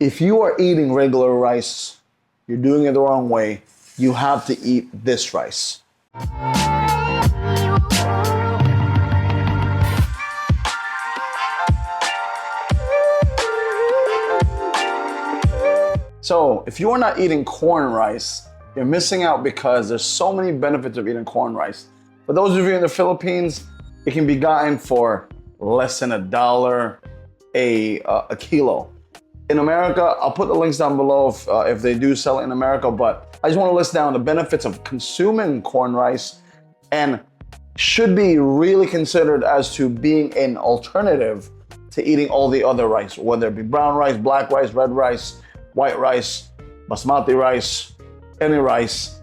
If you are eating regular rice, you're doing it the wrong way. You have to eat this rice. So if you are not eating corn rice, you're missing out because there's so many benefits of eating corn rice. For those of you in the Philippines, it can be gotten for less than $1 a kilo. In America, I'll put the links down below if they do sell it in America, but I just want to list down the benefits of consuming corn rice and should be really considered as to being an alternative to eating all the other rice, whether it be brown rice, black rice, red rice, white rice, basmati rice, any rice.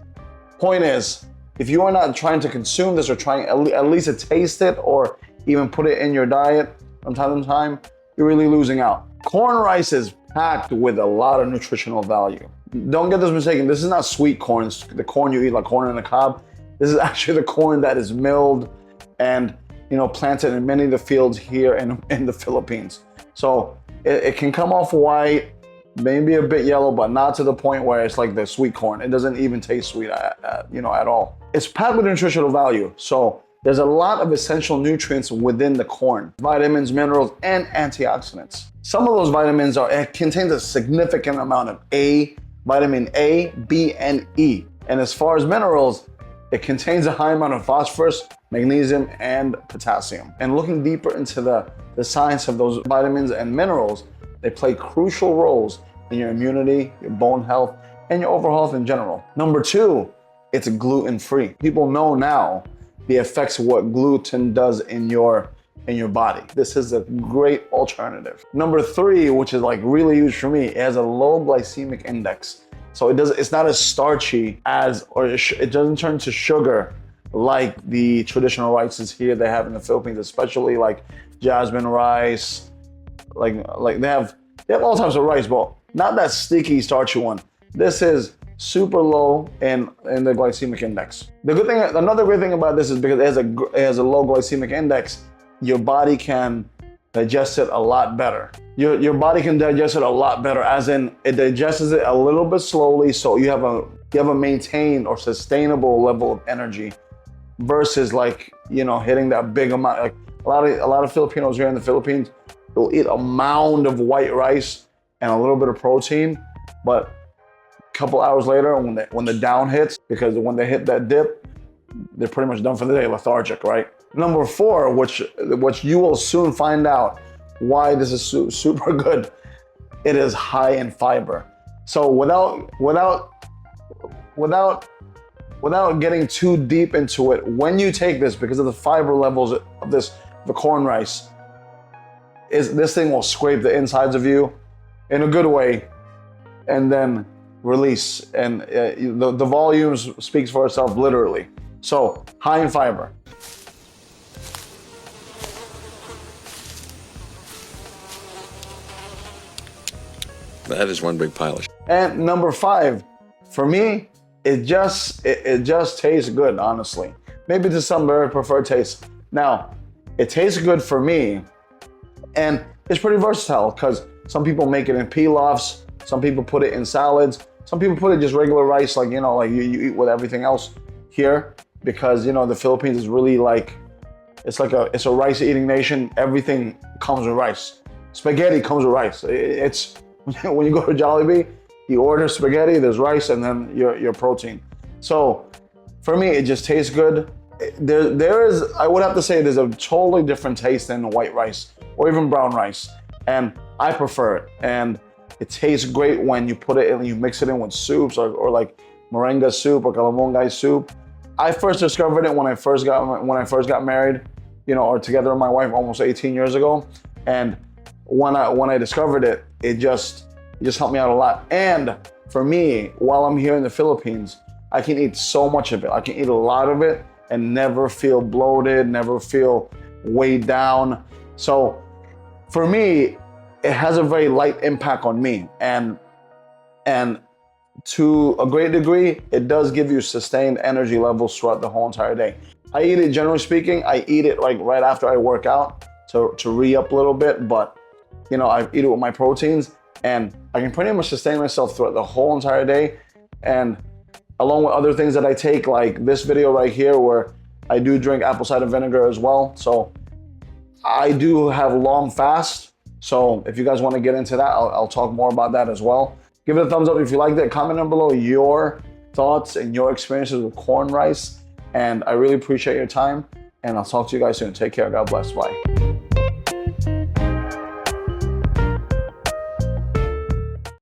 Point is, if you are not trying to consume this or trying at least to taste it or even put it in your diet from time to time, you're really losing out. Corn rice is packed with a lot of nutritional value. Don't get this mistaken, this is not sweet corn, it's the corn you eat like corn in a cob. This is actually the corn that is milled and planted in many of the fields here in the Philippines. So it can come off white, maybe a bit yellow, but not to the point where it's like the sweet corn. It doesn't even taste sweet at all. It's packed with nutritional value. So there's a lot of essential nutrients within the corn, vitamins, minerals, and antioxidants. Some of those vitamins contains a significant amount of vitamin A, B, and E. And as far as minerals, it contains a high amount of phosphorus, magnesium, and potassium. And looking deeper into the science of those vitamins and minerals, they play crucial roles in your immunity, your bone health, and your overall health in general. Number 2, it's gluten-free. People know now the effects of what gluten does in your body. This is a great alternative. Number 3, which is like really huge for me, it has a low glycemic index. So it's not as starchy it doesn't turn to sugar like the traditional rices here they have in the Philippines, especially like jasmine rice. Like they have all types of rice, but not that sticky, starchy one. This is super low in the glycemic index. Another great thing about this is because it has a low glycemic index, your body can digest it a lot better. Your body can digest it a lot better, as in it digests it a little bit slowly, so you have a maintained or sustainable level of energy, versus hitting that big amount. Like a lot of Filipinos here in the Philippines, they'll eat a mound of white rice and a little bit of protein, but a couple hours later, when the down hits, because when they hit that dip, they're pretty much done for the day, lethargic, right? Number 4, which you will soon find out why this is super good, it is high in fiber. So without getting too deep into it, when you take this, because of the fiber levels of the corn rice, this thing will scrape the insides of you in a good way and then release. And the volumes speaks for itself literally. So high in fiber. That is one big pile of shit. And number 5, for me, it just tastes good, honestly. Maybe to some very preferred taste. Now, it tastes good for me, and it's pretty versatile because some people make it in pilafs, some people put it in salads, some people put it just regular rice, like you eat with everything else here, because the Philippines is really it's a rice eating nation. Everything comes with rice. Spaghetti comes with rice. It's when you go to Jollibee, you order spaghetti, there's rice, and then your protein. So for me, it just tastes good. There is, I would have to say, there's a totally different taste than white rice or even brown rice, and I prefer it. And it tastes great when you put it in, you mix it in with soups or like moringa soup or calamongay soup. I first discovered it when I first got married, or together with my wife almost 18 years ago. And when I discovered it, it just helped me out a lot. And for me, while I'm here in the Philippines, I can eat so much of it. I can eat a lot of it and never feel bloated, never feel weighed down. So for me, it has a very light impact on me. And to a great degree, it does give you sustained energy levels throughout the whole entire day. I eat it, generally speaking, I eat it like right after I work out to re-up a little bit, but I eat it with my proteins. and I can pretty much sustain myself throughout the whole entire day. And along with other things that I take, like this video right here, where I do drink apple cider vinegar as well. So I do have long fasts. So if you guys want to get into that, I'll talk more about that as well. Give it a thumbs up if you liked it. Comment down below your thoughts and your experiences with corn rice. And I really appreciate your time. And I'll talk to you guys soon. Take care. God bless. Bye.